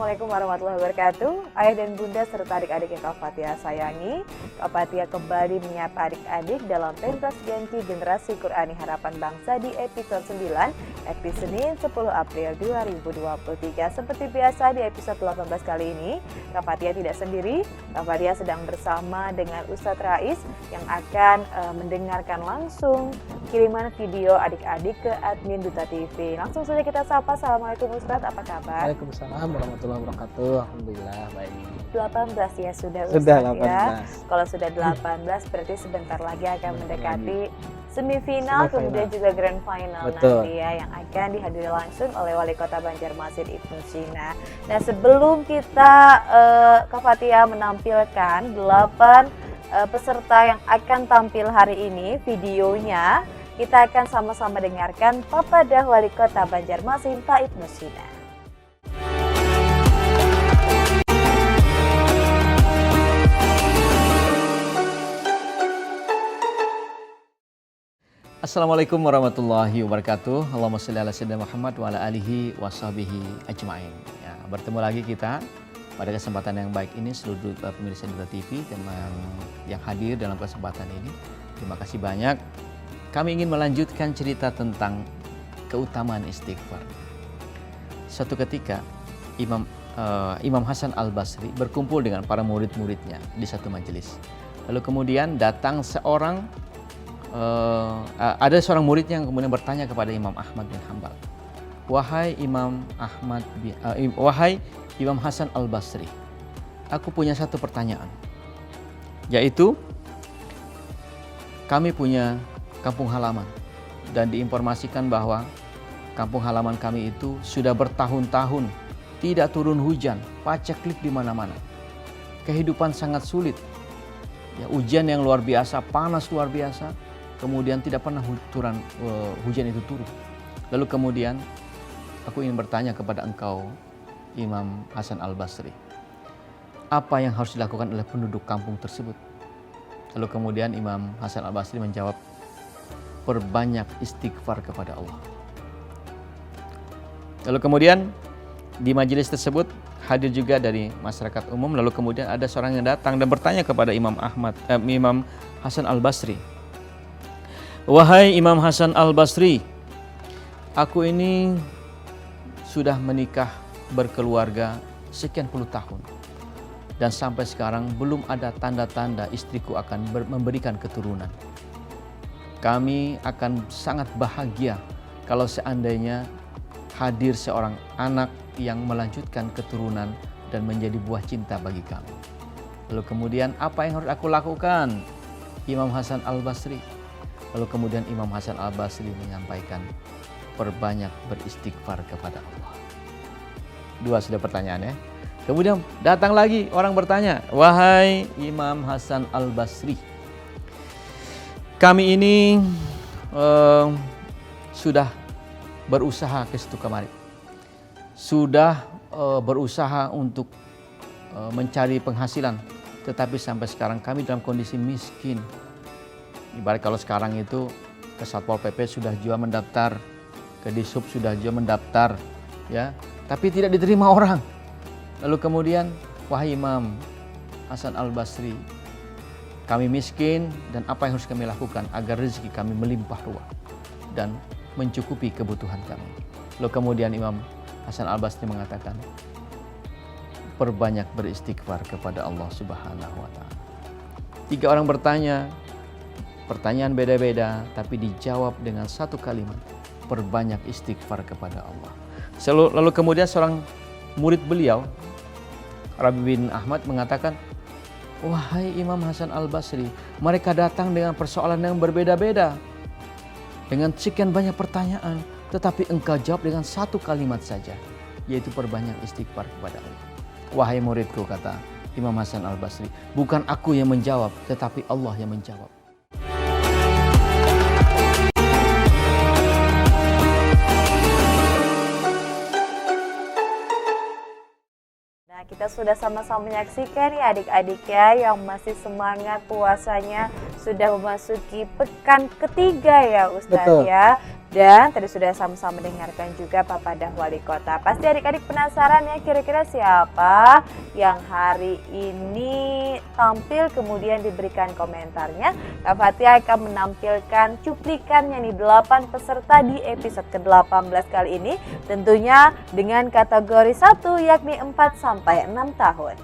Assalamualaikum warahmatullahi wabarakatuh. Ayah dan bunda serta adik-adik yang Kak Fathia sayangi, Kak Fathia kembali menyapa adik-adik dalam pentas ganti generasi Qurani Harapan Bangsa di episode 9, episode Senin 10 April 2023. Seperti biasa di episode 18 kali ini, Kak Fathia tidak sendiri. Kak Fathia sedang bersama dengan Ustadz Rais yang akan mendengarkan langsung kiriman video adik-adik ke admin Duta TV. Langsung saja kita sapa. Assalamualaikum Ustadz, apa kabar? Waalaikumsalam warahmatullahi wabarakatuh. Alhamdulillah baik. 18 ya sudah Ustadz. Sudah 18. Ya. Kalau sudah 18 berarti sebentar lagi akan mendekati semifinal, kemudian juga grand final. Betul. Nanti ya yang akan dihadiri langsung oleh Wali Kota Banjarmasin Ibnu Sina. Nah, sebelum kita Kak Fathia menampilkan 8 peserta yang akan tampil hari ini videonya, kita akan sama-sama dengarkan Papadah Wali Kota Banjarmasin Pak Ibnu Sina. Assalamualaikum warahmatullahi wabarakatuh. Allahumma sholli ala sayyidina Muhammad wa ala alihi wa sahbihi ajma'in. Ya, bertemu lagi kita pada kesempatan yang baik ini seluruh pemirsa Duta TV yang hadir dalam kesempatan ini. Terima kasih banyak. Kami ingin melanjutkan cerita tentang keutamaan istighfar. Suatu ketika Imam Hasan Al-Basri berkumpul dengan para murid-muridnya di satu majelis. Lalu kemudian datang ada seorang murid yang kemudian bertanya kepada Imam Ahmad bin Hanbal, wahai Imam Hasan Al-Basri, aku punya satu pertanyaan, yaitu kami punya kampung halaman dan diinformasikan bahwa kampung halaman kami itu sudah bertahun-tahun tidak turun hujan, paceklik di mana-mana. Kehidupan sangat sulit. Ya, ujian yang luar biasa, panas luar biasa. Kemudian tidak pernah hujan itu turun. Lalu kemudian aku ingin bertanya kepada engkau, Imam Hasan Al-Basri, apa yang harus dilakukan oleh penduduk kampung tersebut? Lalu kemudian Imam Hasan Al-Basri menjawab, perbanyak istighfar kepada Allah. Lalu kemudian di majelis tersebut hadir juga dari masyarakat umum. Lalu kemudian ada seorang yang datang dan bertanya kepada Imam Hasan Al-Basri, wahai Imam Hasan Al-Basri, aku ini sudah menikah berkeluarga sekian puluh tahun dan sampai sekarang belum ada tanda-tanda istriku akan memberikan keturunan. Kami akan sangat bahagia kalau seandainya hadir seorang anak yang melanjutkan keturunan dan menjadi buah cinta bagi kami. Lalu kemudian apa yang harus aku lakukan, Imam Hasan Al-Basri? Lalu kemudian Imam Hasan Al-Basri menyampaikan, perbanyak beristighfar kepada Allah. Dua sudah pertanyaan ya. Kemudian datang lagi orang bertanya, wahai Imam Hasan Al-Basri, kami ini sudah berusaha ke situ kemari, sudah berusaha untuk mencari penghasilan, tetapi sampai sekarang kami dalam kondisi miskin. Ibarat kalau sekarang itu ke Satpol PP sudah juga mendaftar, ke Dishub sudah juga mendaftar, ya, tapi tidak diterima orang. Lalu kemudian, wahai Imam Hasan Al-Basri, kami miskin dan apa yang harus kami lakukan agar rezeki kami melimpah ruah dan mencukupi kebutuhan kami. Lalu kemudian Imam Hasan Al-Basri mengatakan, perbanyak beristighfar kepada Allah Subhanahu wa Ta'ala. 3 orang bertanya, pertanyaan beda-beda, tapi dijawab dengan satu kalimat, perbanyak istighfar kepada Allah. Lalu kemudian seorang murid beliau, Rabi bin Ahmad, mengatakan, wahai Imam Hasan Al-Basri, mereka datang dengan persoalan yang berbeda-beda, dengan sekian banyak pertanyaan, tetapi engkau jawab dengan satu kalimat saja, yaitu perbanyak istighfar kepada Allah. Wahai muridku, kata Imam Hasan Al-Basri, bukan aku yang menjawab, tetapi Allah yang menjawab. Kita sudah sama-sama menyaksikan ya adik-adik ya yang masih semangat puasanya, sudah memasuki pekan ketiga ya Ustadz. Betul. Ya. Dan tadi sudah sama-sama mendengarkan juga Papadah Wali Kota. Pasti adik-adik penasaran ya kira-kira siapa yang hari ini tampil kemudian diberikan komentarnya. Kak Fatia akan menampilkan cuplikannya nih 8 peserta di episode ke-18 kali ini. Tentunya dengan kategori 1 yakni 4 sampai 6 tahun.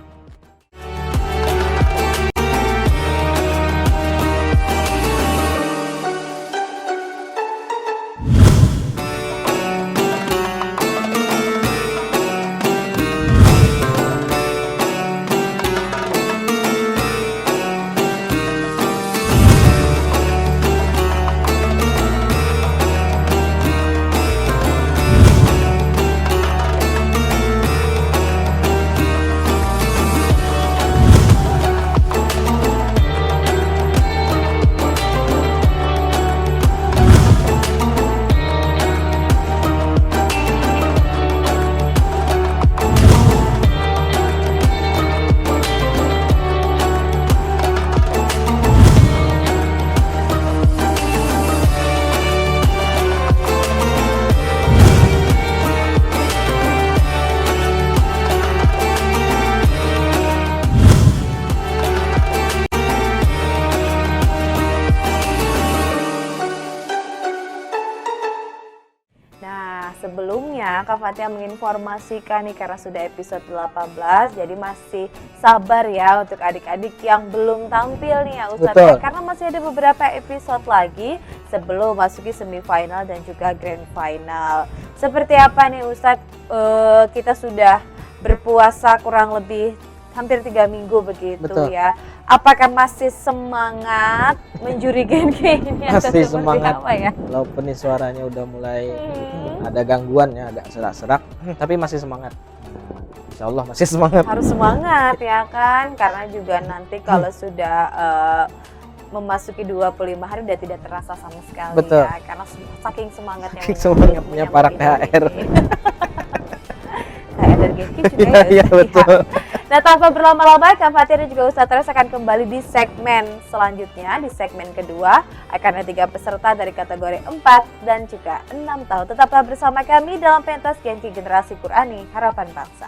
Sebelumnya Kak Fatia menginformasikan nih karena sudah episode 18, jadi masih sabar ya untuk adik-adik yang belum tampil nih ya Ustadz. Karena masih ada beberapa episode lagi sebelum masuki semifinal dan juga grand final. Seperti apa nih Ustadz, kita sudah berpuasa kurang lebih hampir 3 minggu begitu ya. Apakah masih semangat menjurikan ini atau masih seperti semangat apa ya? Walaupun nih suaranya udah mulai ada gangguan ya, agak serak-serak, tapi masih semangat. Insya Allah masih semangat. Harus semangat ya kan, karena juga nanti kalau sudah memasuki 25 hari udah tidak terasa sama sekali. Betul. Ya, karena saking semangatnya. Saking semangatnya para THR. Energi juga ya, Iya betul. Nah, tanpa berlama-lama, Kak Fatia dan juga Ustadz Teres akan kembali di segmen selanjutnya. Di segmen kedua akan ada 3 peserta dari kategori 4 dan juga 6 tahun. Tetaplah bersama kami dalam pentas Genki Generasi Qurani Harapan Bangsa.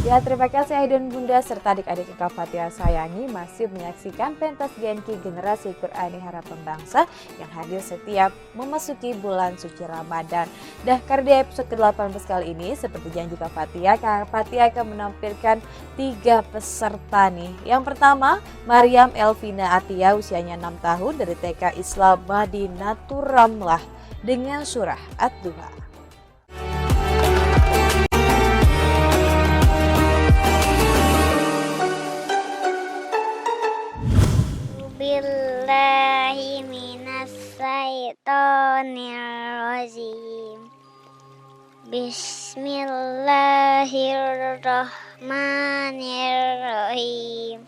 Ya, terima kasih Ayah dan Bunda serta adik-adik Kak Fatia sayangi masih menyaksikan pentas Genki Generasi Qurani Harapan Bangsa yang hadir setiap memasuki bulan suci Ramadan. Dan karena di episode ke-18 kali ini seperti janji Kak Fatia akan menampilkan 3 peserta nih. Yang pertama, Maryam Elvina Atia usianya 6 tahun dari TK Islam Madinatur Ramlah dengan surah Ad-Duha. Billahi minas syaitonirrajim. Bismillahirrahmanirrahim.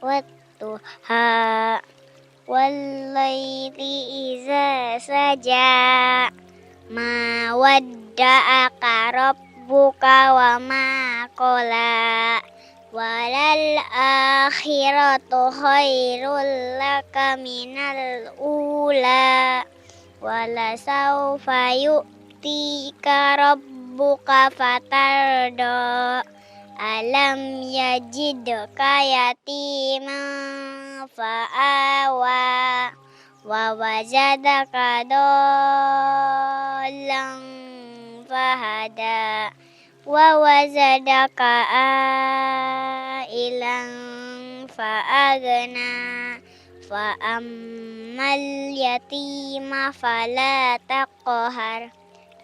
Wattuha wallaili iza saja. Ma wadda'aka rabbuka wa ma qala. Walal akhiratu khairul laka minal ula. Wala sawfa yu'tika rabbuka fatarda. Alam yajidka yatiman fa'awa. Wa wajadaka dollan fahada. Wa wazadaka ailan fa'agna. Fa'ammal yatima fala taqhar.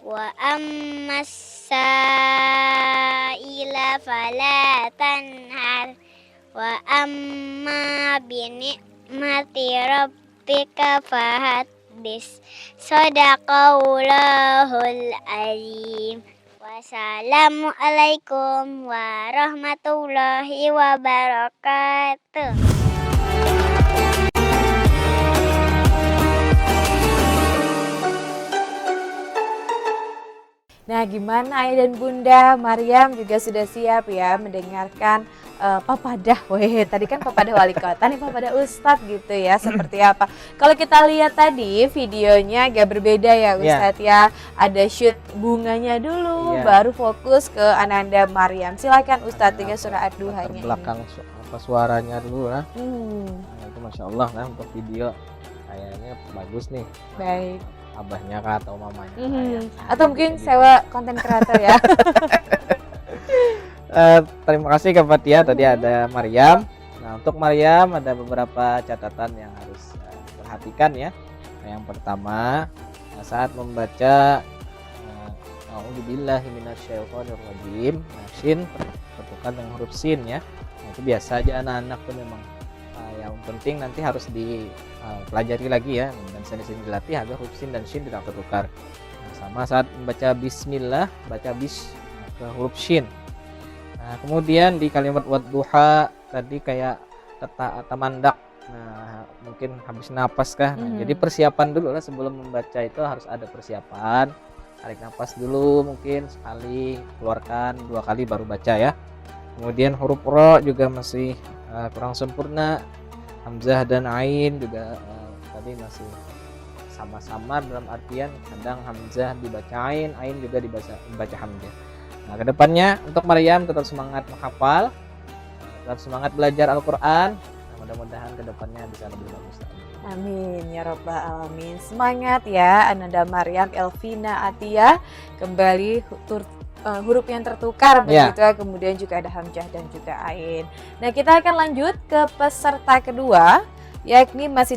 Wa ammas sa'ila fala tanhar. Wa amma binikmati rabbika fahaddis. Sadaqallahul azim. Wassalamualaikum warahmatullahi wabarakatuh. Nah, gimana Ayah dan Bunda? Maryam juga sudah siap ya mendengarkan papadah. Weh, tadi kan papadah wali kota, nih papadah ustadz gitu ya. Seperti apa? Kalau kita lihat tadi videonya agak berbeda ya Ustadz ya. Ada shoot bunganya dulu, baru fokus ke Ananda Maryam. Silakan Ustadz dengan surah Ad-Duhanya. Belakang suaranya dulu lah. Nah, itu Masya Allah lah untuk video. Kayaknya bagus nih. baik. Abahnya kah atau mamanya? Atau mungkin sewa konten kreator ya. Terima kasih Kak Fatia. Tadi ada Maryam. Nah, untuk Maryam ada beberapa catatan yang harus perhatikan ya. Nah, yang pertama, saat membaca A'udzubillahi minasyaitonirrajim. Nah, shin tertukan dengan huruf sin ya. Nah, itu biasa aja anak-anak tuh memang. Yang penting nanti harus dipelajari lagi ya, dan sini dilatih agar huruf sin dan shin tidak tertukar. Nah, sama saat membaca bismillah, baca bis ke huruf shin. Nah, kemudian di kalimat wadduha tadi kayak tamandak. Nah, mungkin habis napas kah. Nah, jadi persiapan dulu lah sebelum membaca itu harus ada persiapan. Tarik napas dulu mungkin sekali, keluarkan 2 kali baru baca ya. Kemudian huruf ro juga masih kurang sempurna. Hamzah dan ain juga tadi masih sama-sama dalam artian kadang hamzah dibaca ain juga dibaca hamzah. Nah, kedepannya untuk Maryam tetap semangat menghafal, tetap semangat belajar Al-Quran. Nah, mudah-mudahan kedepannya bisa lebih bagus. Amin ya rabbal alamin. Semangat ya Ananda Maryam Elvina Atia, kembali huruf yang tertukar begitu, kemudian juga ada hamzah dan juga ain. Nah, kita akan lanjut ke peserta kedua, yakni masih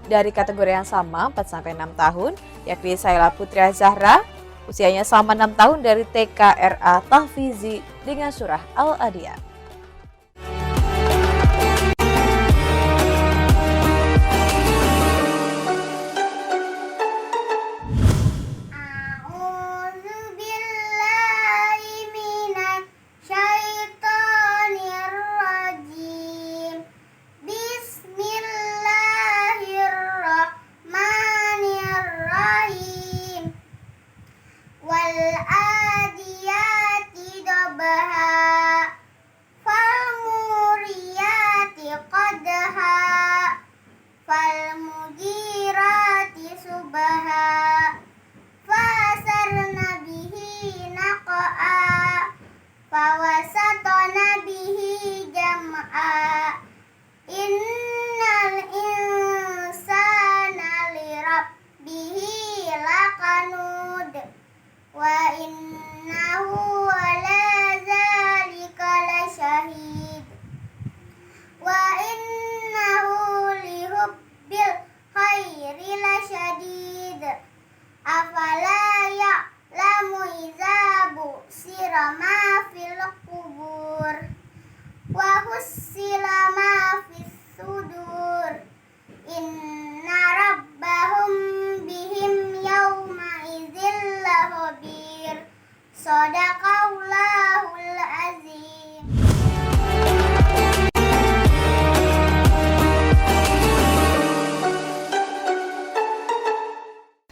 dari kategori yang sama 4-6 tahun, yakni Saila Putri Zahra, usianya sama 6 tahun dari TKRA Tahfizi dengan surah Al-Adiyat.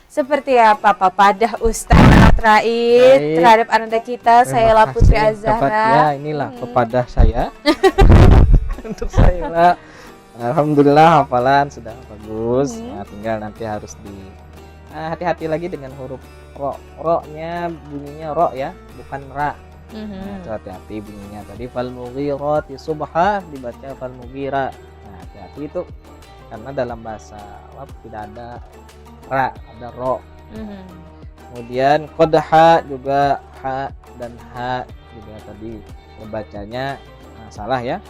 Seperti apa papadah Ustadz Raid terhadap ananda kita, Saila Putri Azhara? Ya, inilah papadah saya. Untuk saya, alhamdulillah hafalan sudah bagus. Nah, tinggal nanti harus hati-hati lagi dengan huruf ro. Ro-nya bunyinya ro ya, bukan ra. Nah, itu hati-hati bunyinya. Tadi fal mughirati subha dibaca fal mughira. Nah, hati-hati itu karena dalam bahasa Arab tidak ada ra, ada ro. Kemudian qadha juga ha dan ha juga tadi membacanya salah ya.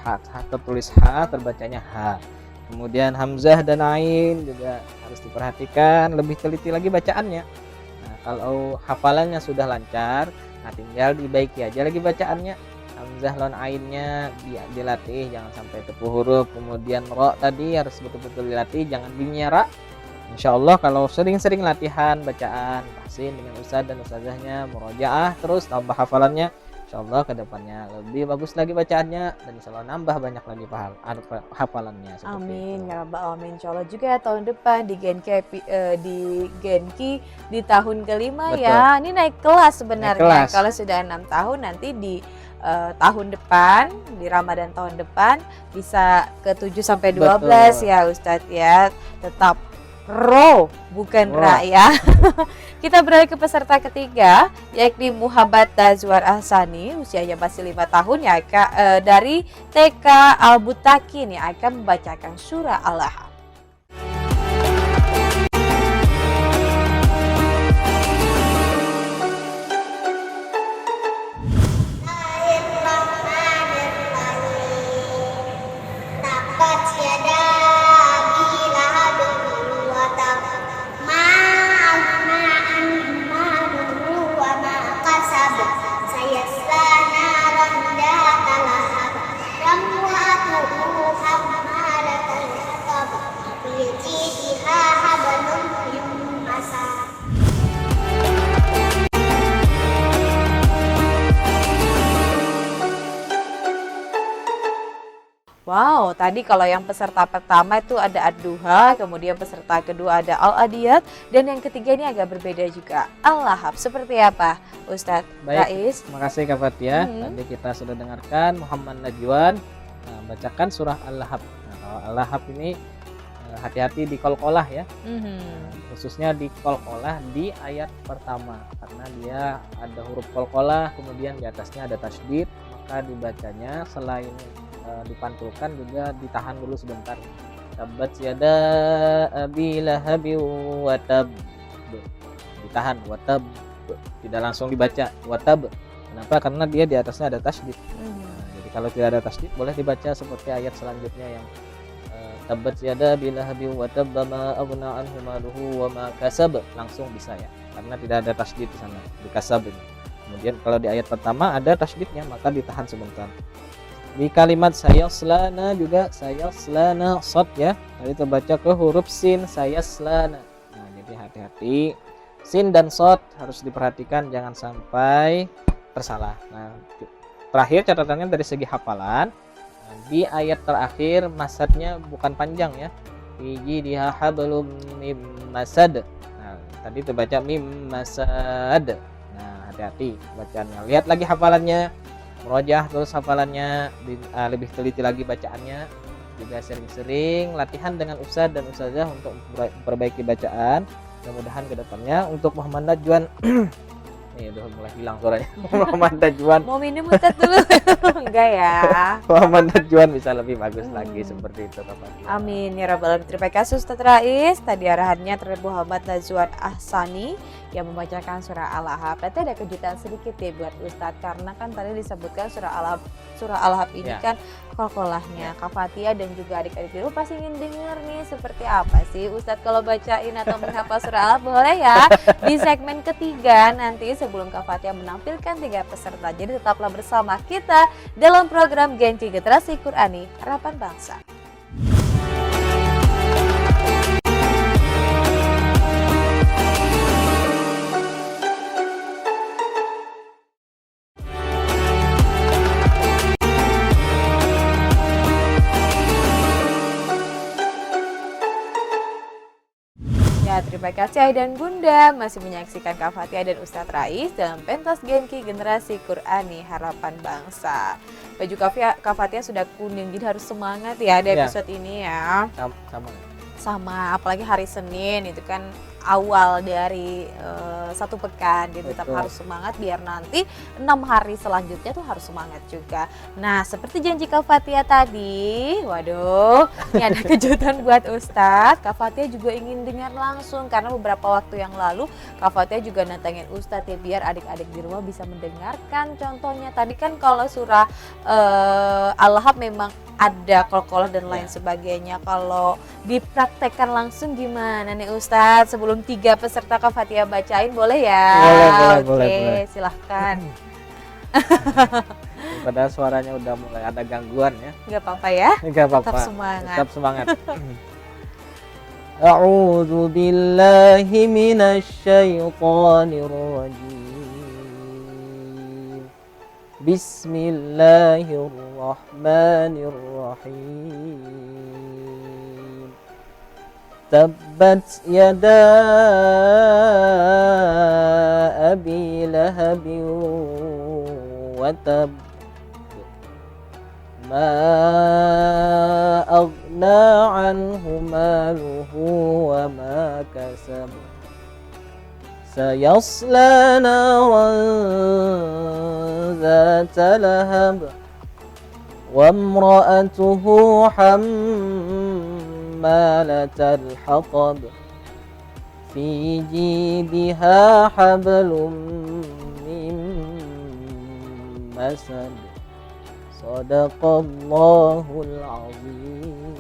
Ha tertulis ha, terbacanya ha. Kemudian hamzah dan ain juga harus diperhatikan, lebih teliti lagi bacaannya. Nah, kalau hafalannya sudah lancar, nah tinggal dibaiki aja lagi bacaannya. Hamzah lon ainnya dilatih, jangan sampai tepu huruf. Kemudian ro tadi harus betul-betul dilatih, jangan bunyinya ra. Insya Allah kalau sering-sering latihan bacaan tahsin dengan ustadz dan ustazahnya, murojaah terus tambah hafalannya, insya Allah kedepannya lebih bagus lagi bacaannya dan insya Allah nambah banyak lagi hafalannya. Amin ya rabbal alamin. Insya Allah juga tahun depan di Genki di tahun kelima. Betul. Ya. Ini naik kelas sebenarnya. Naik kelas. Kalau sudah 6 tahun nanti di tahun depan, di Ramadan tahun depan bisa ke 7 sampai 12 Betul. ya Ustadz ya. Tetap Ro, bukan Ro. Ra ya. Kita beralih ke peserta ketiga, yakni Muhammad Tazwar Ahsani, usianya masih 5 tahun ya, dari TK Al-Butakin yang akan membacakan surah Al-Ahqaf. Tabat yada abi lahabin wa tab. Ma aghna anhu maluhu wa ma kasab. Sayasla naran dhata lahab. Ramwatuhu hammalatal hatab. Fi jidiha hablum min masad. Wow, tadi kalau yang peserta pertama itu ada Ad-Duha, kemudian peserta kedua ada Al-Adiyat, dan yang ketiga ini agak berbeda juga, Al-Lahab. Seperti apa, Ustadz Rais? Terima kasih Kak Fatia. Tadi kita sudah dengarkan Muhammad Najwan bacakan surah Al-Lahab. Nah, kalau Al-Lahab ini hati-hati di qalqalah ya. Khususnya di qalqalah di ayat pertama karena dia ada huruf qalqalah, kemudian di atasnya ada tasydid, maka dibacanya selain dipantulkan juga ditahan dulu sebentar. Tabat yada abi lahabin wa tab. Ditahan wa tab. Tidak langsung dibaca wa tab. Kenapa? Karena dia di atasnya ada tasydid. Nah, jadi kalau tidak ada tasydid boleh dibaca seperti ayat selanjutnya yang tabat yada abi lahabin wa tab ma aghna anhu maluhu wa ma kasab. Langsung bisa ya. Karena tidak ada tasydid di sana, di kasab ini. Kemudian kalau di ayat pertama ada tasydidnya maka ditahan sebentar. Di kalimat sayaslana juga sayaslana shad ya. Tadi terbaca ke huruf sin sayaslana. Nah, jadi hati-hati sin dan shad harus diperhatikan jangan sampai tersalah. Nah, terakhir catatannya dari segi hafalan. Nah, di ayat terakhir masadnya bukan panjang ya. Fiji diha hablum mim masad. Nah, tadi terbaca mim masad. Nah, hati-hati bacaannya. Lihat lagi hafalannya. Merojah terus hafalannya, lebih teliti lagi bacaannya, juga sering-sering latihan dengan ustadz dan ustazah untuk memperbaiki bacaan. Mudah-mudahan kedepannya untuk Muhammad Najwan nih udah mulai hilang suaranya. Muhammad Najwan Mau minum Ustadz dulu? Enggak ya. Muhammad Najwan bisa lebih bagus lagi seperti itu Bapak. Amin ya rabbal alamin. Terima kasih Ustadz Rais. Tadi arahannya terhadap Muhammad Najwan Ahsani yang membacakan surah Al-Ahqaf. Nanti ada kejutan sedikit ya buat Ustadz karena kan tadi disebutkan surah Al-Ahqaf ini kan qalqalahnya. Kak Fatia dan juga adik-adik di rumah pasti ingin dengar nih seperti apa sih Ustadz kalau bacain atau menghafal surah Al-Ahqaf. Boleh ya di segmen ketiga nanti sebelum Kak Fatia menampilkan 3 peserta. Jadi tetaplah bersama kita dalam program Genki Generasi Qur'ani Harapan Bangsa. Ya, terima kasih Ayah dan Bunda masih menyaksikan Kak Fatia dan Ustadz Rais dalam pentas Genki Generasi Qur'ani Harapan Bangsa. Baju Kak Fatia sudah kuning, jadi harus semangat ya di episode ini ya. Sama, apalagi hari Senin itu kan awal dari satu pekan, jadi tetap harus semangat biar nanti 6 hari selanjutnya tuh harus semangat juga. Nah, seperti janji Kak Fatia tadi, waduh, ini ada kejutan buat Ustadz. Kak Fatia juga ingin dengar langsung karena beberapa waktu yang lalu Kak Fatia juga nantangin Ustadz ya biar adik-adik di rumah bisa mendengarkan. Contohnya tadi kan kalau surah Al-Ahqaf memang ada qalqalah dan lain sebagainya. Kalau dipraktekkan langsung gimana nih Ustadz? Sebelum 3 peserta Kak Fatia bacain boleh ya? Boleh. Silahkan. Padahal suaranya udah mulai ada gangguan ya. Nggak apa-apa ya? Nggak apa-apa. Tetap semangat. Tetap semangat. A'udzu billahi minasy syaithanir rajim. Bismillahirrahmanirrahim. Tabbat yada abi lahabin wa tab. Ma aghna anhu maluhu wa ma kasab. Sayasla naran zata lahab. Wa imra'atuhu hammalatal hatab. Fi jidiha hablum min masad. Shadaqallahul azim.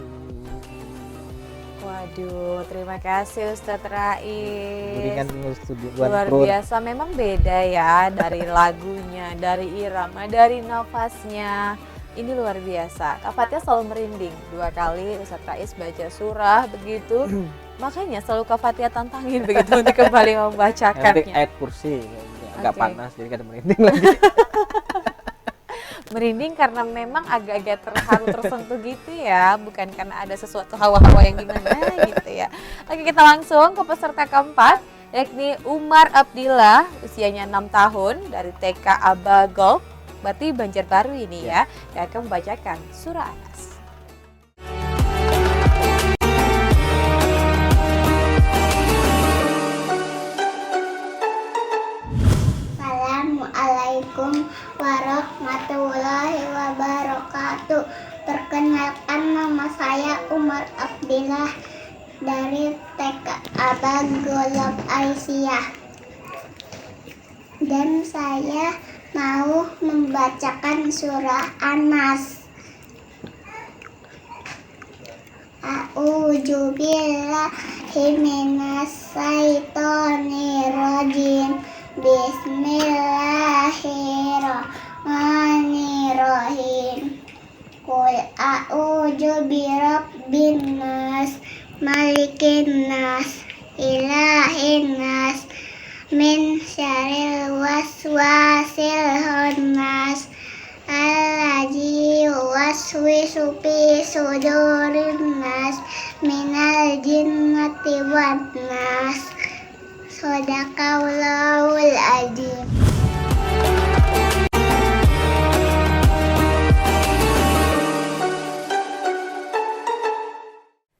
Waduh, terima kasih Ustadz Berikan Rais. studiuan Luar Prun. biasa, memang beda ya dari lagunya, dari irama, dari nafasnya. Ini luar biasa. Kak Fatia selalu merinding 2 kali Ustadz Rais baca surah begitu. Makanya selalu Kak Fatia tantangin begitu untuk kembali Yang penting membacakannya. ayat kursi agak Oke. panas jadi kada merinding lagi. Merinding karena memang agak-agak terharu tersentuh gitu ya, bukan karena ada sesuatu hawa-hawa yang gimana gitu ya. Oke, kita langsung ke peserta keempat, yakni Umar Abdillah, usianya 6 tahun dari TK Abagol, berarti Banjarbaru ini ya, yang akan membacakan surah Anas. Assalamualaikum warahmatullahi wabarakatuh. Perkenalkan, nama saya Umar Abdillah dari TK Abagolok Aisyah. Dan saya mau membacakan surah Anas. A'udzu billahi minas syaitonir rajim. Bismillahirrahmanirrahim. Qul a'udzu birabbin nas, malikin nas, ilahin nas, min syarril waswasil khannas, allazi yuwaswisu fi sudurin nas, minal jinnati wan nas. Shadaqallahul azim.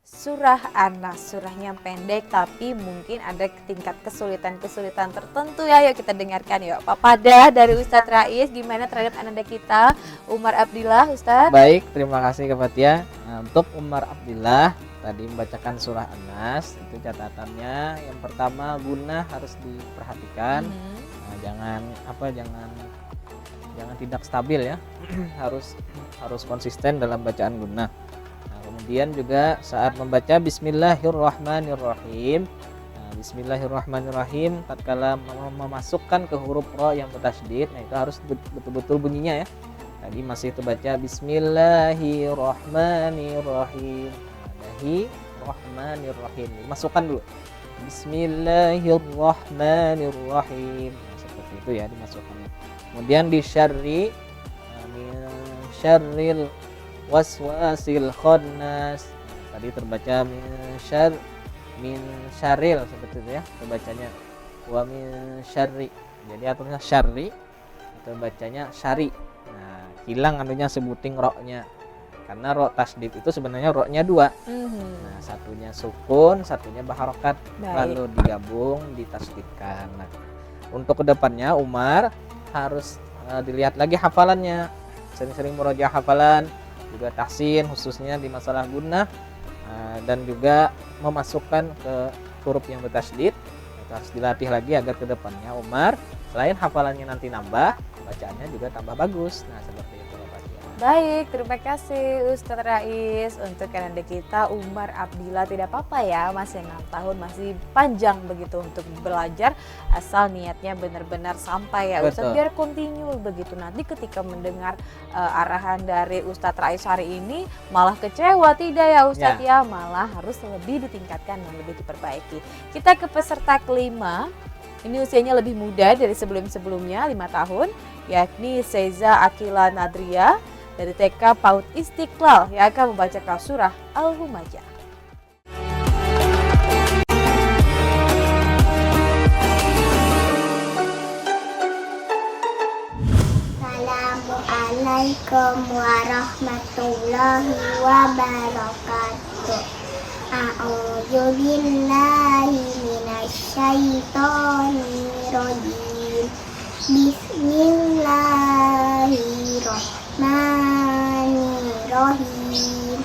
Surah Anas, surahnya pendek tapi mungkin ada tingkat kesulitan-kesulitan tertentu ya. Yuk kita dengarkan yuk. Papada dari Ustadz Rais, gimana terhadap ananda kita Umar Abdillah, Ustadz? Baik, terima kasih Kak Fatia. Nah, untuk Umar Abdillah tadi membacakan surah Anas, itu catatannya yang pertama guna harus diperhatikan. Nah, jangan tidak stabil ya. harus konsisten dalam bacaan guna. Nah, kemudian juga saat membaca Bismillahirrahmanirrahim. Nah, Bismillahirrahmanirrahim tatkala memasukkan ke huruf ro yang bertasydid, nah itu harus betul-betul bunyinya ya. Tadi masih terbaca Bismillahirrahmanirrahim. Bismillahirrahmanirrahim. Masukkan dulu. Bismillahirrahmanirrahim. Nah, seperti itu ya dimasukkannya. Kemudian di syarri, min syarril waswasil khannas. Tadi terbaca min syarril seperti itu ya terbacanya. Wa min syarri. Jadi aturnya syarri, terbacanya syari. Nah, hilang anunya sebuting roknya. Karena ro tasdid itu sebenarnya roknya 2. Nah, satunya sukun, satunya baharokat. Lalu digabung, ditasdidkan. Nah, untuk kedepannya Umar harus dilihat lagi hafalannya. Sering-sering murojaah hafalan, juga tahsin khususnya di masalah gunnah, dan juga memasukkan ke huruf yang bertasdid. Itu harus dilatih lagi agar kedepannya Umar selain hafalannya nanti nambah, bacaannya juga tambah bagus. Nah, seperti itu Pak. Baik, terima kasih Ustadz Rais. Untuk anak kita Umar Abdillah, tidak apa-apa ya, masih 6 tahun, masih panjang begitu untuk belajar, asal niatnya benar-benar sampai ya Ustadz, Betul. biar continue begitu. Nanti ketika mendengar arahan dari Ustadz Rais hari ini malah kecewa, tidak ya Ustadz ya, malah harus lebih ditingkatkan dan lebih diperbaiki. Kita ke peserta kelima. Ini usianya lebih muda dari sebelum-sebelumnya, 5 tahun, yakni Seiza Akila Nadria dari TK PAUD Istiqlal yang akan membacakan surah Al-Humajah. Assalamualaikum warahmatullahi wabarakatuh. A'udzu billahi minasyaitonir rajim. Bismillahirrahmanirrahim.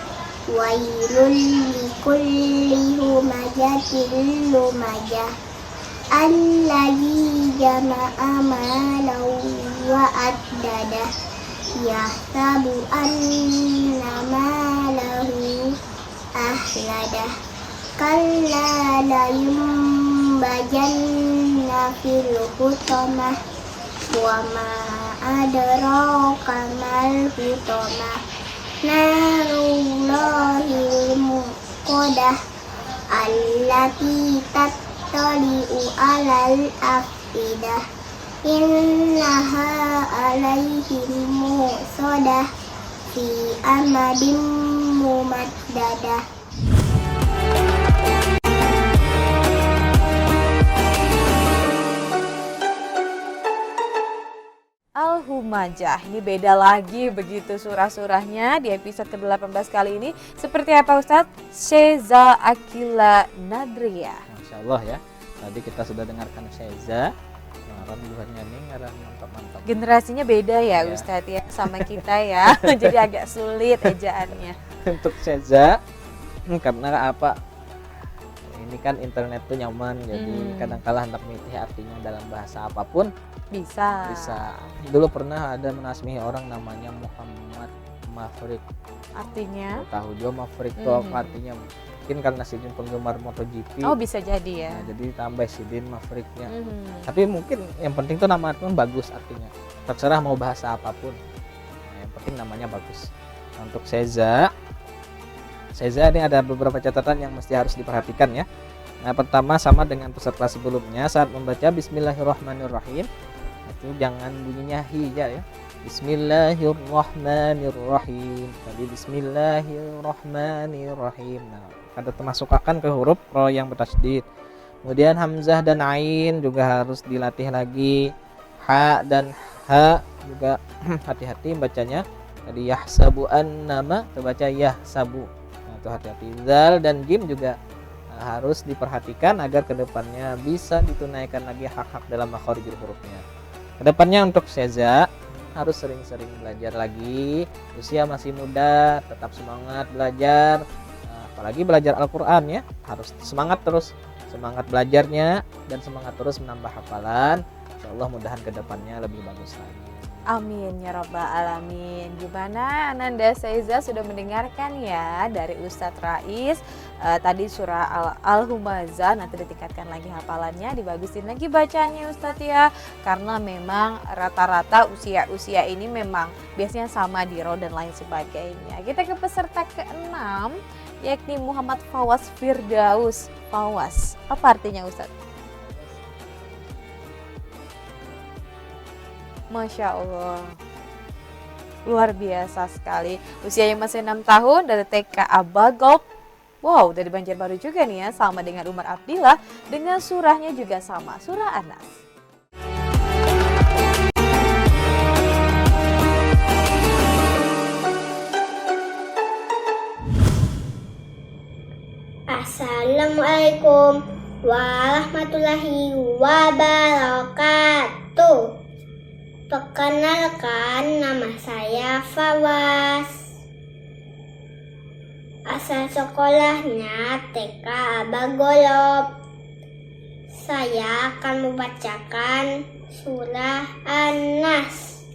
Wailul likulli humazatil lumazah. Alladzi jama'a malan wa addada. Yahsabu anna malahu ahlada. Kalla la yumbajanna fil hutamah. Wa ma adraka mal hutamah. Narullahil muqadah. Allati tattali'u alal afidah. Innaha alaihim muqsadah. Fi amadim mumaddadah. Al-Humajah, ini beda lagi begitu surah-surahnya di episode ke-18 kali ini. Seperti apa Ustadz? Seiza Akila Nadria. Masya Allah ya. Tadi kita sudah dengarkan Seiza. Ngaran bukannya nih, ngaran mantap-mantap. Generasinya beda ya Ya. Ustadz ya, sama kita ya. Jadi agak sulit ejaannya. Untuk Seiza, karena apa? Ini kan internet tuh nyaman, jadi kadang-kala hendak milih artinya dalam bahasa apapun Bisa. Dulu pernah ada menasmihi orang namanya Muhammad Maverick. Artinya? Tahu dia Maverick itu apa artinya? Mungkin karena Sidin penggemar MotoGP. Oh, bisa jadi ya. Nah, jadi tambah Sidin Mavericknya. Tapi mungkin yang penting tuh nama pun bagus artinya. Terserah mau bahasa apapun. Nah, yang penting namanya bagus. Nah, untuk Seiza ini ada beberapa catatan yang mesti harus diperhatikan ya. Nah, pertama sama dengan peserta sebelumnya, saat membaca Bismillahirrahmanirrahim itu jangan bunyinya hija ya. Bismillahirrahmanirrahim. Tadi Bismillahirrahmanirrahim. Nah, ada termasuk akan ke huruf ro yang bertasydid. Kemudian hamzah dan ain juga harus dilatih lagi. Ha dan ha juga hati-hati bacanya. Tadi yahsabu annama terbaca yahsabu. Nah, itu hati-hati. Zal dan jim juga harus diperhatikan agar kedepannya bisa ditunaikan lagi hak-hak dalam makharijul hurufnya. Kedepannya untuk Seiza harus sering-sering belajar lagi. Usia masih muda, tetap semangat belajar. Apalagi belajar Al-Quran ya, harus semangat terus, semangat belajarnya dan semangat terus menambah hafalan. Insya Allah mudahan kedepannya lebih bagus lagi. Amin ya rabbal alamin. Gimana Ananda Seiza sudah mendengarkan ya dari Ustadz Rais tadi surah Al-Humazah, nanti ditingkatkan lagi hafalannya, dibagusin lagi bacaannya Ustadz ya. Karena memang rata-rata usia ini memang biasanya sama di ro dan lain sebagainya. Kita ke peserta ke-6 yakni Muhammad Fawaz Firdaus. Fawaz, apa artinya Ustadz? Masya Allah, luar biasa sekali. Usianya masih 6 tahun dari TK Abagop. Wow, dari Banjarbaru juga nih ya, sama dengan Umar Abdillah. Dengan surahnya juga sama, surah An-Nas. Assalamualaikum warahmatullahi wabarakatuh. Perkenalkan, nama saya Fawaz. Asal sekolahnya TK Abagolop. Saya akan membacakan surah An-Nas.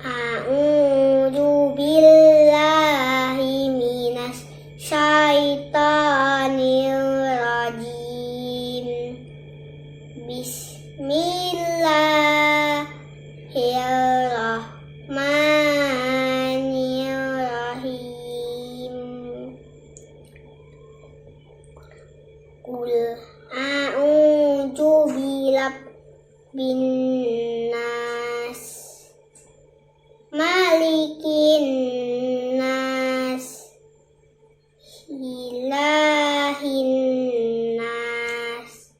A'udzu billahi minas syaitonir rajim. Bismillahirrahmanirrahim. Qul a'udzu birabbin nas, malikin nas, ilahin nas,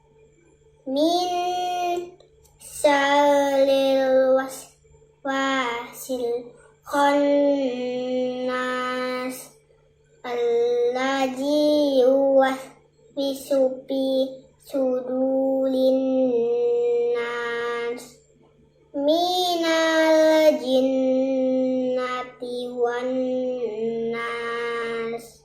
min syarril waswasil khannas, allazi yuwaswisu fi sudurin nas, minal jinnati wan nas.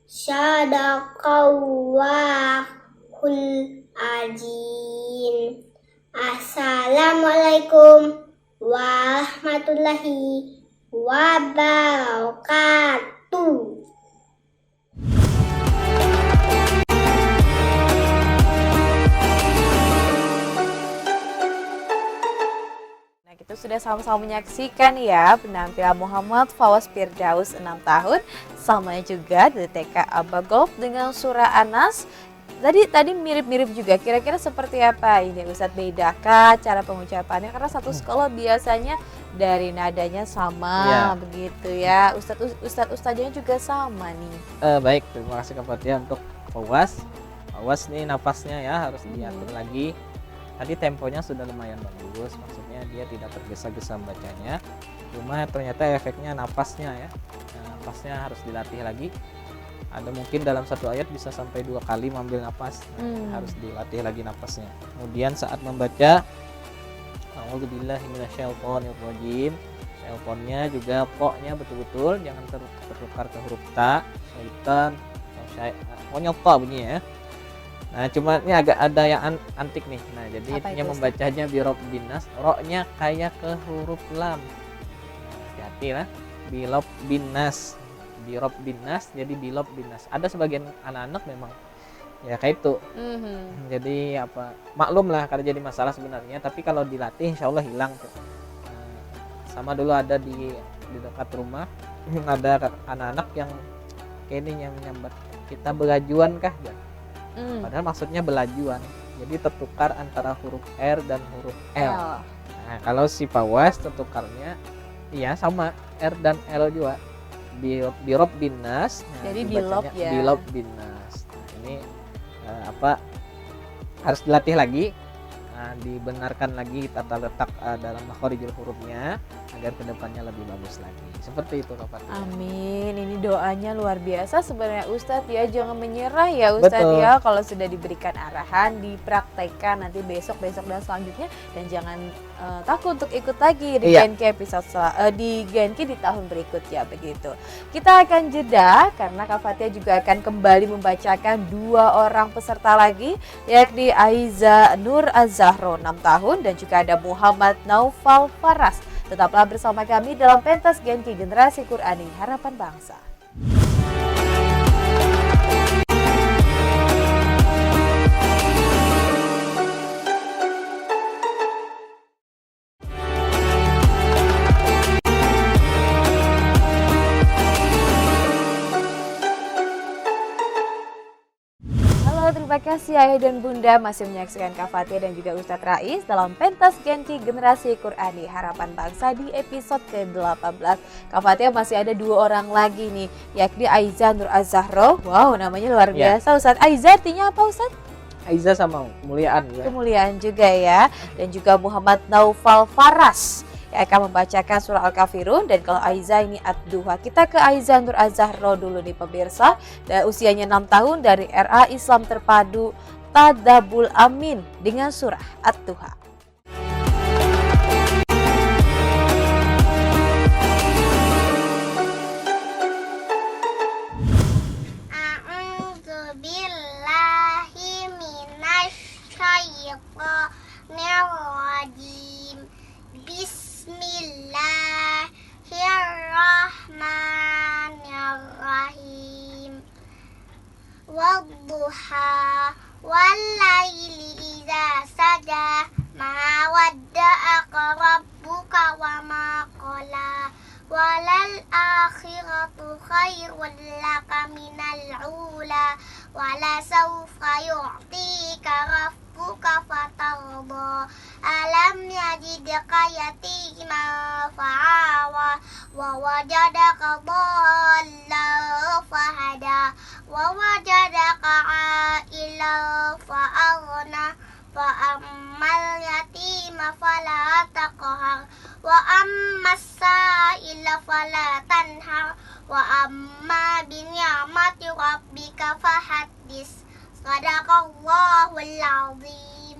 Shadaqallahul azim. Assalamualaikum warahmatullahi wabarakatuh. Kita sudah sama-sama menyaksikan ya penampilan Muhammad Fawaz Firdaus 6 tahun, sama juga di TK Abagolf dengan surah Anas. Tadi mirip-mirip juga, kira-kira seperti apa ini Ustadz, bedakah cara pengucapannya? Karena satu sekolah biasanya dari nadanya sama begitu ya, Ustadznya juga sama nih. Baik, terima kasih Kak Fatia untuk Fawaz. Fawaz nih napasnya ya harus diatur lagi. Tadi temponya sudah lumayan bagus, maksudnya dia tidak tergesa-gesa bacanya. Cuma ternyata efeknya napasnya ya, napasnya harus dilatih lagi. Ada mungkin dalam satu ayat bisa sampai 2 kali mengambil napas, harus dilatih lagi napasnya. Kemudian saat membaca, A'udzubillahi minasyaitonirrajim, syaitonnya juga poknya betul-betul jangan tertukar ke huruf ta, syaitan, pokoknya ta bunyinya ya. Nah cuma ini agak ada yang antik nih. Nah jadi intinya membacanya birobbin nas, ro-nya kayak ke huruf lam. Hati-hati lah, birobbin nas, birobbin nas jadi birobbin nas. Ada sebagian anak-anak memang ya kayak itu. Jadi apa maklum lah kalau jadi masalah sebenarnya, tapi kalau dilatih insya Allah hilang tuh. Sama dulu ada di dekat rumah ada anak-anak yang kayak ini yang menyambat, kita belajuan kah ya? Padahal maksudnya belajuan, jadi tertukar antara huruf R dan huruf L. Nah kalau si Fawaz tertukarnya iya sama R dan L juga, birobbin nas. Jadi bilob ya, birobbin nas. Nah, ini apa harus dilatih lagi, dibenarkan lagi tata letak dalam makhorijul hurufnya agar kedepannya lebih bagus lagi. Seperti itu Kak Fatia. Amin. Ini doanya luar biasa sebenarnya Ustadz ya, jangan menyerah ya Ustadz ya. Kalau sudah diberikan arahan, dipraktekkan nanti besok dan selanjutnya, dan jangan takut untuk ikut lagi di Genki episode di Genki di tahun berikutnya begitu. Kita akan jeda karena Kak Fatia juga akan kembali membacakan 2 orang peserta lagi, yakni Aiza Nur Az-Zahro 6 tahun dan juga ada Muhammad Naufal Faras. Tetaplah bersama kami dalam pentas Genki Generasi Qur'ani Harapan Bangsa. Terima kasih Ayah dan Bunda masih menyaksikan Kak Fatia dan juga Ustadz Rais dalam pentas Genki Generasi Qur'ani Harapan Bangsa di episode ke-18. Kak Fatia masih ada 2 orang lagi nih, yakni Aiza Nur Az-Zahro. Wow, namanya luar biasa Ustadz. Aiza artinya apa Ustadz? Aiza sama kemuliaan ya. Kemuliaan juga ya. Dan juga Muhammad Naufal Faras yang akan membacakan surah Al-Kafirun. Dan kalau Aiza ini Ad-Duha. Kita ke Aiza Nur Az-Zahro dulu nih pemirsa. Dan usianya 6 tahun dari RA Islam Terpadu Tadabul Amin dengan surah Ad-Duha. A'udzubillahi minasyaitonirrajim. Bismillah. الآخرة خير لك من الأولى ولسوف يعطيك ربك فترضى ألم يجدك يتيما فآوى ووجدك ضالا فهدى ووجدك عائلا فأغنى فأما اليتيم فلا تقهر وأما السائل فلا تنهر وأما بنعمة ربك فحدث صدق الله العظيم.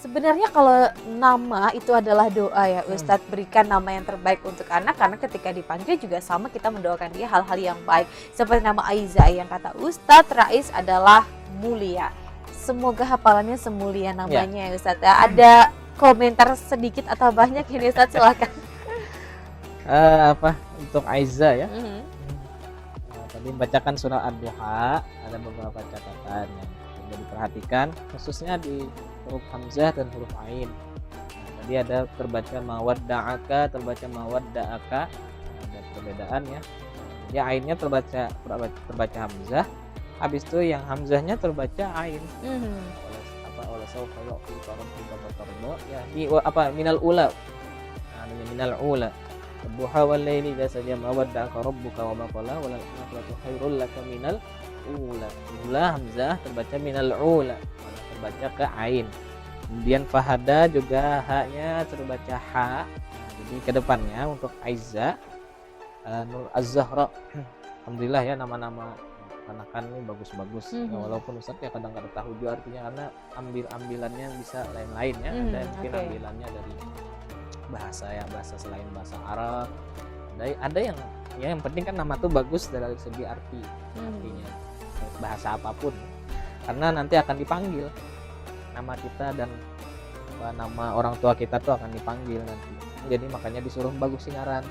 Sebenarnya kalau nama itu adalah doa ya Ustadz, berikan nama yang terbaik untuk anak karena ketika dipanggil juga sama kita mendoakan dia hal-hal yang baik. Seperti nama Aiza yang kata Ustadz Rais adalah mulia. Semoga hafalannya semulia namanya ya Ustadz ya. Ada komentar sedikit atau banyak ini Ustadz, silakan. Untuk Aiza ya. Tadi membacakan surah Ad-Duha, ada beberapa catatan yang perlu diperhatikan khususnya di huruf hamzah dan huruf ain. Tadi ada terbaca mawadda'aka, terbaca mawadda'aka, ada perbedaan ya. Jadi ainnya terbaca hamzah, habis itu yang hamzahnya terbaca ain. Oleh saufa yu'tika rabbuka fatarda ya, di minal ula. Minal ula. Duha wal laili idza saja mawadda'aka rabbuka wa ma qala wal akhiratu khairul laka minal ula. Ula hamzah terbaca minal ula, terbaca ke ain. Kemudian fahada juga haknya terbaca ha. Jadi kedepannya untuk Aiza, Nur Az-Zahra, alhamdulillah ya nama-nama anakan ini bagus-bagus. Walaupun Ustaz ya kadang nggak tahu juga artinya karena ambilannya bisa lain-lain ya. Ada yang mungkin ambilannya dari bahasa selain bahasa Arab. Ada yang yang penting kan nama tuh bagus dari segi artinya bahasa apapun, karena nanti akan dipanggil nama kita dan nama orang tua kita tuh akan dipanggil nanti. Jadi makanya disuruh bagus ngaran.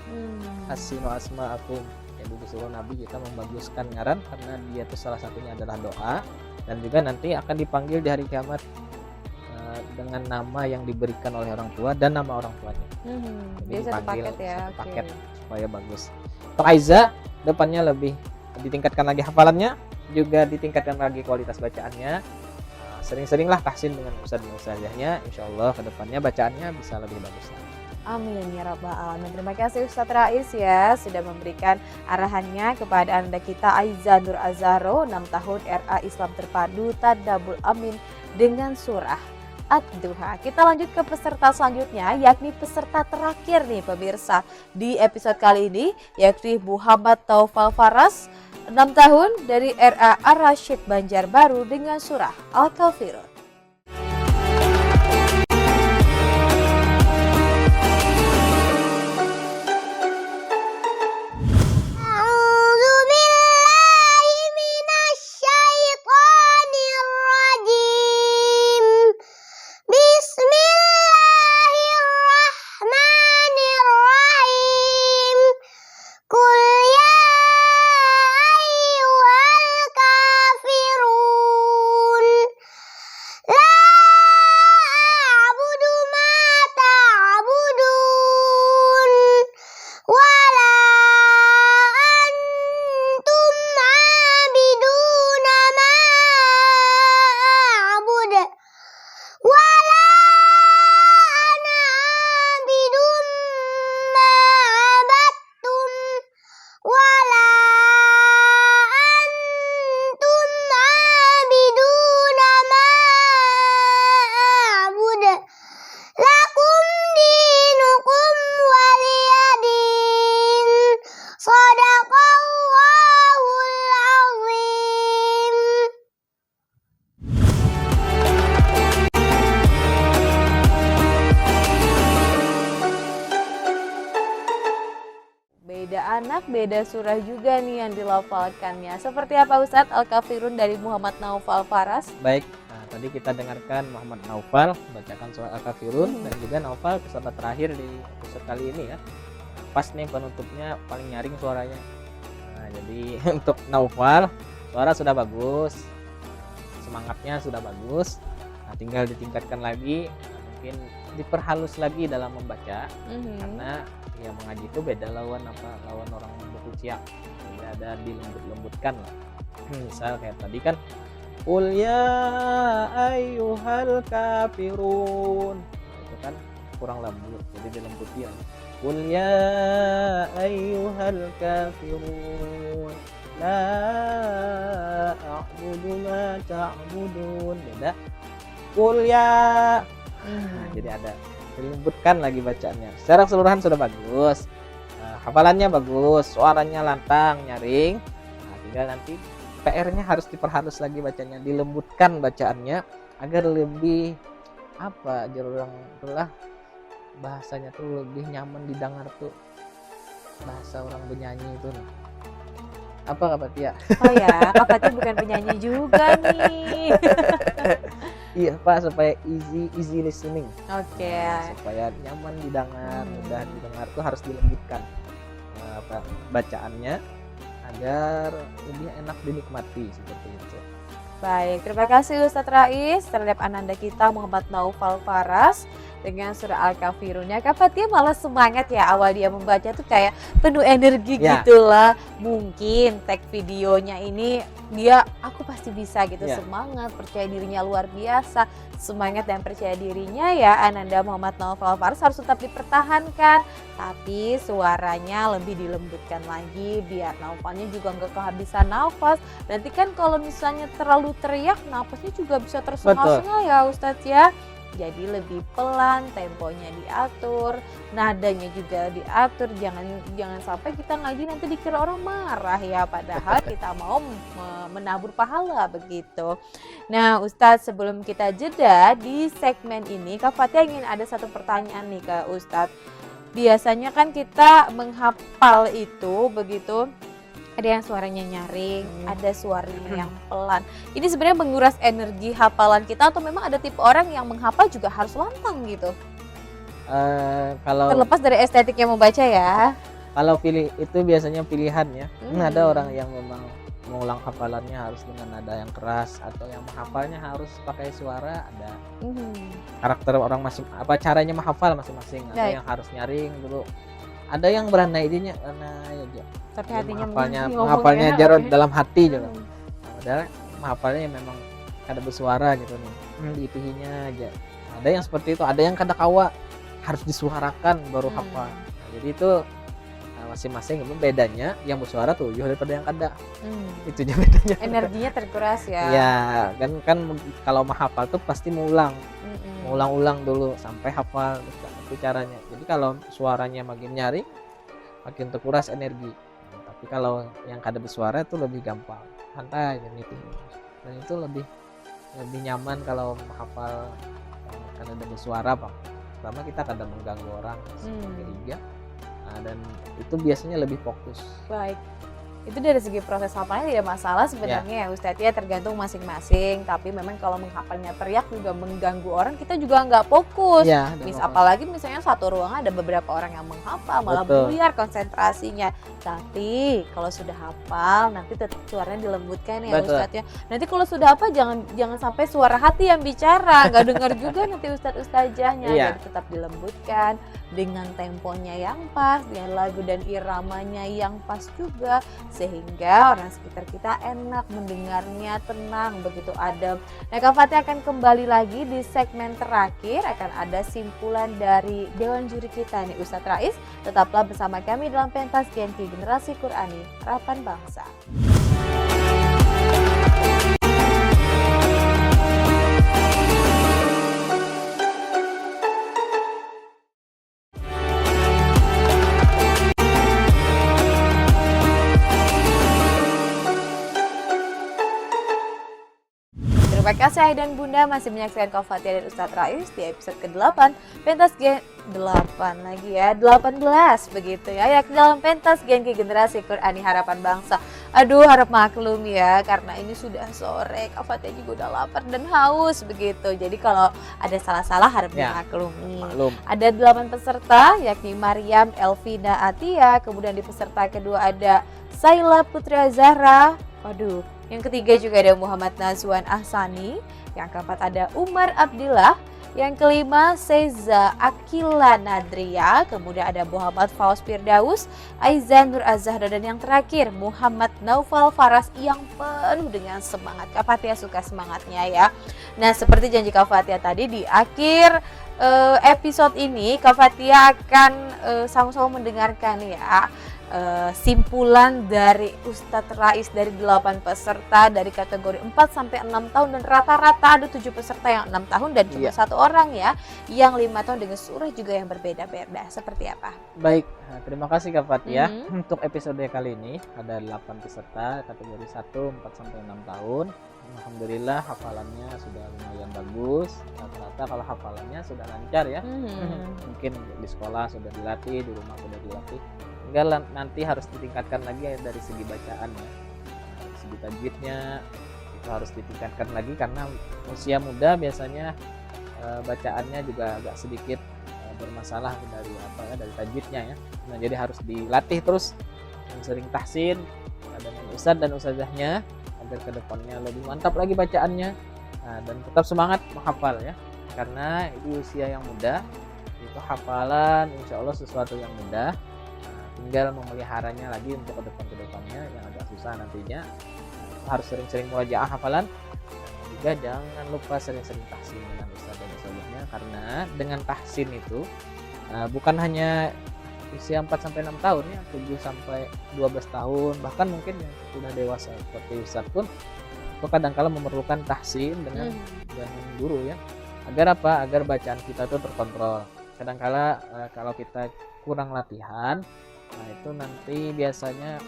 Hasinu asma'akum. Jadi disuruh Nabi kita membaguskan ngaran karena dia tuh salah satunya adalah doa, dan juga nanti akan dipanggil di hari kiamat dengan nama yang diberikan oleh orang tua dan nama orang tuanya. Jadi dipanggil satu paket supaya bagus. Untuk Aiza depannya lebih ditingkatkan lagi hafalannya, juga ditingkatkan lagi kualitas bacaannya. Sering-seringlah tahsin dengan ustadzahnya, insya Allah kedepannya bacaannya bisa lebih bagus. Amin ya rabbal alamin. Terima kasih Ustadz Rais ya sudah memberikan arahannya kepada Anda kita Aiza Nur Az-Zahra 6 tahun RA Islam Terpadu Tadabbur Amin dengan surah Ad-Duha. Kita lanjut ke peserta selanjutnya, yakni peserta terakhir nih pemirsa di episode kali ini, yakni Muhammad Naufal Faras 6 tahun dari RA Ar-Rasyid Banjarbaru dengan surah Al-Kafirun. Anak beda surah juga nih yang dilafalkannya. Seperti apa Ustadz Al-Kafirun dari Muhammad Naufal Faras? Baik, tadi kita dengarkan Muhammad Naufal bacakan surah Al-Kafirun dan juga Naufal peserta terakhir di episode kali ini ya. Pas nih penutupnya paling nyaring suaranya. Jadi untuk Naufal suara sudah bagus, semangatnya sudah bagus. Nah, tinggal ditingkatkan lagi, mungkin diperhalus lagi dalam membaca, karena ya mengaji itu beda lawan orang buku ciak, tidak ada dilembut-lembutkan lah. Misal kayak tadi kan, Qul ya ayyuhal kafirun, nah, itu kan kurang lembut, jadi dilembuti ya. Qul ya ayyuhal kafirun la a'budu ma ta'budun, beda. Qul ya. Nah, jadi ada dilembutkan lagi bacaannya. Secara keseluruhan sudah bagus, hafalannya bagus, suaranya lantang, nyaring. Nah, tinggal nanti PR-nya harus diperhalus lagi bacanya, dilembutkan bacaannya agar lebih apa aja orang itulah bahasanya tuh lebih nyaman didengar tuh, bahasa orang penyanyi itu. Apa Kak Fatia? Oh ya, Kak Fatia bukan penyanyi juga nih. Iya Pak, supaya easy listening. Oke. Supaya nyaman didengar, mudah didengar tuh harus dilembutkan bacaannya agar lebih enak dinikmati seperti itu. Baik, terima kasih Ustadz Rais terhadap ananda kita Muhammad Naufal Faras dengan surah Al-Kafirunnya. Kak Fatia malah semangat ya, awal dia membaca tuh kayak penuh energi gitulah. Mungkin tag videonya ini dia aku pasti bisa gitu, semangat, percaya dirinya luar biasa. Semangat dan percaya dirinya ya ananda Muhammad Naufal Faras harus tetap dipertahankan, tapi suaranya lebih dilembutkan lagi biar Naufalnya juga nggak kehabisan nafas. Nanti kan kalau misalnya terlalu teriak, nafasnya juga bisa tersengal-sengal ya Ustadz ya. Jadi lebih pelan, temponya diatur, nadanya juga diatur. Jangan sampai kita ngaji nanti dikira orang marah ya, padahal kita mau menabur pahala begitu. Nah Ustadz, sebelum kita jeda di segmen ini, Kak Fatia ingin ada satu pertanyaan nih ke Ustadz. Biasanya kan kita menghafal itu begitu, ada yang suaranya nyaring, ada suaranya yang pelan. Ini sebenarnya menguras energi hafalan kita atau memang ada tipe orang yang menghafal juga harus lantang gitu? Kalau terlepas dari estetiknya membaca ya. Kalau pilih itu biasanya pilihan ya. Ada orang yang memang mengulang hafalannya harus dengan nada yang keras, atau yang menghafalnya harus pakai suara. Ada karakter orang caranya menghafal masing-masing. Ada yang harus nyaring dulu. Ada yang beranda idenya karena ya tapi hatinya menghafalnya jarod dalam hati juga. Padahal menghafalnya yang memang kada bersuara gitu nih. Dipihinya aja. Ada yang seperti itu, ada yang kada kawa harus disuarakan baru hafal. Nah, jadi itu masing-masing bedanya, yang bersuara tuh jauh daripada yang kada. Itu aja bedanya. Energinya terkuras ya. Ya, kan kalau menghafal tuh pasti mengulang-ulang dulu sampai hafal, itu caranya. Jadi kalau suaranya makin nyaring, makin terkuras energi. Tapi kalau yang kada bersuara itu lebih gampang, santai gitu. Dan itu lebih nyaman kalau menghafal karena ada bersuara, Bang. Pertama kita kada mengganggu orang ketiga. Dan itu biasanya lebih fokus. Baik. Itu dari segi proses hafalnya tidak masalah sebenarnya ya Ustadz ya, tergantung masing-masing. Tapi memang kalau menghafalnya teriak juga mengganggu orang, kita juga nggak fokus. Apalagi misalnya satu ruangan ada beberapa orang yang menghafal, malah buyar konsentrasinya. Tapi kalau sudah hafal nanti tetap suaranya dilembutkan ya Ustadz ya. Nanti kalau sudah apa jangan sampai suara hati yang bicara, nggak dengar juga nanti ustadzahnya. Jadi tetap dilembutkan dengan temponya yang pas, dengan lagu dan iramanya yang pas juga, sehingga orang sekitar kita enak mendengarnya, tenang, begitu adem. Nah Kak Fatia akan kembali lagi di segmen terakhir, akan ada simpulan dari Dewan Juri kita nih Ustadz Rais. Tetaplah bersama kami dalam pentas Genki Generasi Qur'ani Harapan Bangsa. Terima kasih Ayah dan Bunda masih menyaksikan Kak Fatia dan Ustadz Rais di episode ke-8 Pentas Gen 8 lagi ya, 18 begitu ya, yakni dalam Pentas Genki Generasi Qur'ani Harapan Bangsa. Aduh, harap maklum ya karena ini sudah sore, Kak Fatia juga udah lapar dan haus begitu. Jadi kalau ada salah-salah harap dimaklumi. Ada 8 peserta yakni Maryam Elvina Atia, kemudian di peserta kedua ada Saila Putri Zahra. Waduh, Yang ketiga juga ada Muhammad Nazwan Ahsani. Yang keempat ada Umar Abdillah. Yang kelima Seza Akila Nadria. Kemudian ada Muhammad Faus Firdaus, Aizan Nur Azhara, dan yang terakhir Muhammad Naufal Faras yang penuh dengan semangat. Kak Fathia suka semangatnya ya. Nah, seperti janji Kak Fathia tadi, di akhir episode ini Kak Fathia akan sama-sama mendengarkan ya simpulan dari Ustadz Rais dari 8 peserta dari kategori 4 sampai 6 tahun, dan rata-rata ada 7 peserta yang 6 tahun dan cuma satu orang ya yang 5 tahun dengan surah juga yang berbeda-beda. Seperti apa? Baik, terima kasih Kak Fathia. Untuk episode kali ini ada 8 peserta kategori 1 4 sampai 6 tahun. Alhamdulillah hafalannya sudah lumayan bagus. Rata-rata kalau hafalannya sudah lancar ya. Mungkin di sekolah sudah dilatih, di rumah sudah dilatih. Tinggal nanti harus ditingkatkan lagi ya dari segi bacaannya, dari segi tajwidnya itu harus ditingkatkan lagi karena usia muda biasanya bacaannya juga agak sedikit bermasalah dari tajwidnya ya. Nah, jadi harus dilatih terus dan sering tahsin dengan ustadz dan ustazahnya agar kedepannya lebih mantap lagi bacaannya. Nah, dan tetap semangat menghafal ya, karena itu usia yang muda, itu hafalan insya Allah sesuatu yang mudah. Tinggal memeliharanya lagi untuk kedepannya yang agak susah nantinya. Harus sering-sering murajaah hafalan. Juga jangan lupa sering-sering tahsin dengan ustaz dan ustazahnya, karena dengan tahsin itu bukan hanya usia 4 sampai 6 tahun ya, 7 sampai 12 tahun, bahkan mungkin yang sudah dewasa seperti ustaz pun itu kadang-kala memerlukan tahsin dengan guru ya. Agar apa? Agar bacaan kita itu terkontrol. Kadang-kala kalau kita kurang latihan, nah itu nanti biasanya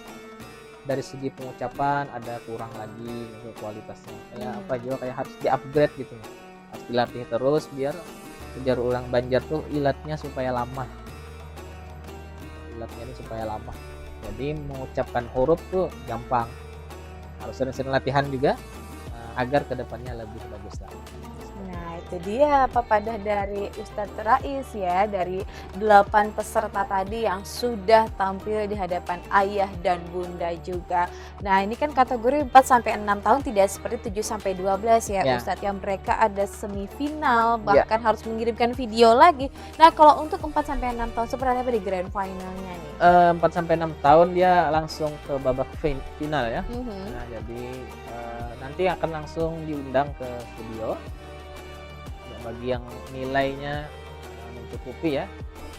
dari segi pengucapan ada kurang lagi gitu, kualitasnya kayak apa juga kayak harus di-upgrade gitu, harus dilatih terus biar ujar ulang Banjar tuh ilatnya supaya lama, ilatnya ini supaya lama. Jadi mengucapkan huruf tuh gampang, harus sering-sering latihan juga agar kedepannya lebih bagus lagi. Nah, itu dia papadah dari Ustadz Rais ya, dari 8 peserta tadi yang sudah tampil di hadapan ayah dan bunda juga. Nah, ini kan kategori 4 sampai 6 tahun, tidak seperti 7 sampai 12 ya, Ustadz, yang mereka ada semifinal, bahkan harus mengirimkan video lagi. Nah, kalau untuk 4 sampai 6 tahun seperti apa di grand finalnya nih? 4 sampai 6 tahun dia langsung ke babak final ya. Nah, jadi nanti akan langsung diundang ke studio. Bagi yang nilainya mencukupi ya,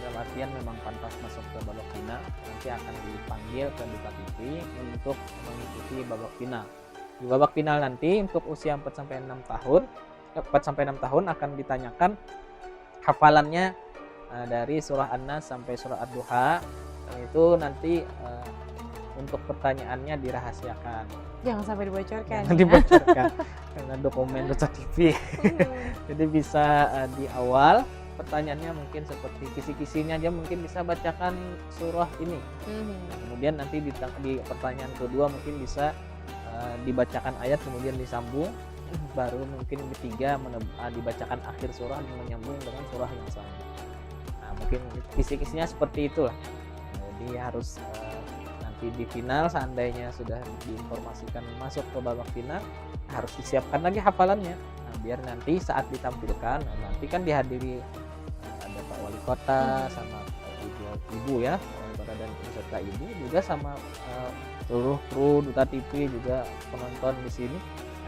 dalam artian memang pantas masuk ke babak final, nanti akan dipanggil ke Duta TV untuk mengikuti babak final. Di babak final nanti untuk usia 4 sampai 6 tahun, 4 sampai 6 tahun akan ditanyakan hafalannya dari surah An-Nas sampai surah Ad-Duha. Itu nanti untuk pertanyaannya dirahasiakan. Jangan sampai dibocorkan. Jangan dibocorkan karena dokumen Duta TV. Jadi bisa di awal pertanyaannya mungkin seperti kisi-kisinya aja mungkin bisa bacakan surah ini. Kemudian nanti di pertanyaan kedua mungkin bisa dibacakan ayat kemudian disambung. Baru mungkin ketiga dibacakan akhir surah dan menyambung dengan surah yang sama. Nah, mungkin kisi-kisinya seperti itulah. Jadi harus nanti di final seandainya sudah diinformasikan masuk ke babak final, harus disiapkan lagi hafalannya. Nah, biar nanti saat ditampilkan, nanti kan dihadiri ada Pak Wali Kota sama ibu ya, Wali Kota dan peserta ibu juga sama seluruh kru Duta TV juga penonton di sini.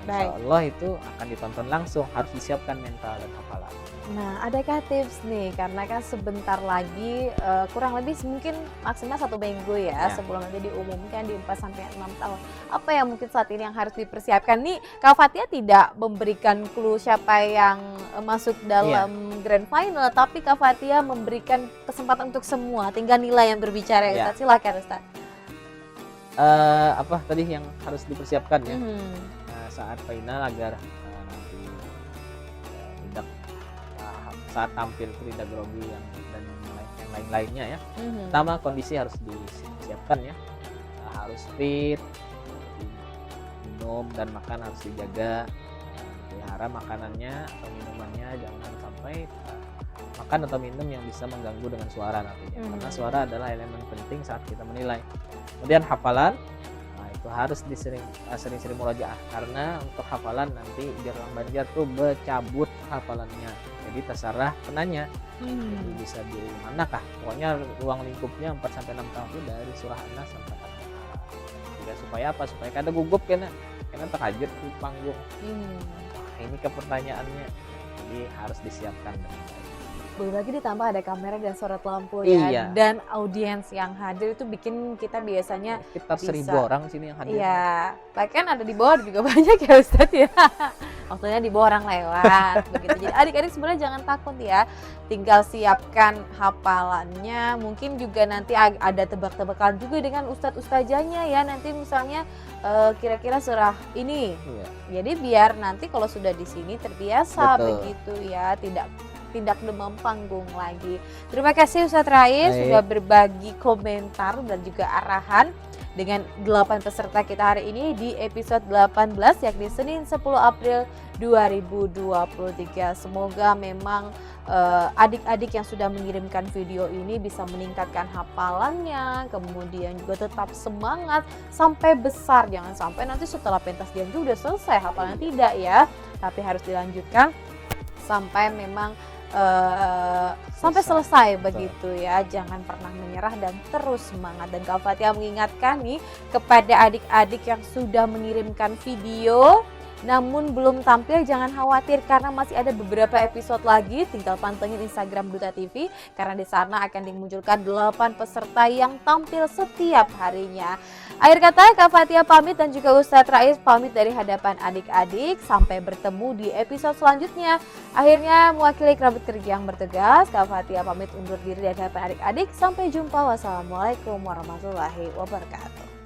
Nah, insya Allah itu akan ditonton langsung, harus disiapkan mental dan hafalan. Nah, adakah tips nih, karena kan sebentar lagi kurang lebih mungkin maksimal 1 minggu ya sebelum nanti diumumkan di 4 sampai 6 tahun. Apa yang mungkin saat ini yang harus dipersiapkan nih? Kak Fathia tidak memberikan clue siapa yang masuk dalam grand final, tapi Kak Fathia memberikan kesempatan untuk semua, tinggal nilai yang berbicara ya. Ustaz, silakan Ustaz. Apa tadi yang harus dipersiapkan ya? Saat final agar nanti tidak saat tampil tidak grogi dan yang lain-lainnya ya. Pertama kondisi harus disiapkan ya, harus fit, minum dan makan harus dijaga, pelihara makanannya atau minumannya jangan sampai makan atau minum yang bisa mengganggu dengan suara nantinya, karena suara adalah elemen penting saat kita menilai. Kemudian hafalan, nah itu itu harus sering-sering murojaah, karena untuk hafalan nanti biar orang Banjar tuh becabut hafalannya. Jadi terserah penanya. Jadi bisa di manakah? Pokoknya ruang lingkupnya 4 sampai 6 tahun itu dari surah An-Nas sampai Al-Fatihah. Juga supaya apa? Supaya kada gugup karena terhajat di panggung. Wah, ini ke pertanyaannya. Jadi harus disiapkan dengan baik. Belum lagi ditambah ada kamera dan sorot lampu Iya. ya, dan audiens yang hadir itu bikin kita biasanya Sekitar bisa. 1000 orang sini yang hadir. Iya, bahkan ada di bawah juga banyak ya Ustadz ya. Maksudnya di bawah orang lewat begitu. Jadi adik-adik sebenarnya jangan takut ya. Tinggal siapkan hafalannya. Mungkin juga nanti ada tebak-tebakan juga dengan ustadz-ustazanya ya. Nanti misalnya kira-kira surah ini. Iya. Jadi biar nanti kalau sudah di sini terbiasa Betul. begitu ya, tidak demam panggung lagi. Terima kasih Ustadz Rais Baik. sudah berbagi komentar dan juga arahan dengan 8 peserta kita hari ini di episode 18 yakni Senin 10 April 2023. Semoga memang adik-adik yang sudah mengirimkan video ini bisa meningkatkan hafalannya, kemudian juga tetap semangat sampai besar. Jangan sampai nanti setelah pentas Ganju udah selesai hafalannya, tidak ya, tapi harus dilanjutkan sampai memang sampai selesai begitu ya. Jangan pernah menyerah dan terus semangat. Dan Kak Fathia mengingatkan nih kepada adik-adik yang sudah mengirimkan video namun belum tampil, jangan khawatir karena masih ada beberapa episode lagi. Tinggal pantengin Instagram Duta TV karena di sana akan dimunculkan 8 peserta yang tampil setiap harinya. Akhir kata Kak Fathia pamit dan juga Ustadz Rais pamit dari hadapan adik-adik. Sampai bertemu di episode selanjutnya. Akhirnya mewakili kerabat kerja yang bertugas, Kak Fathia pamit undur diri dari hadapan adik-adik. Sampai jumpa. Wassalamualaikum warahmatullahi wabarakatuh.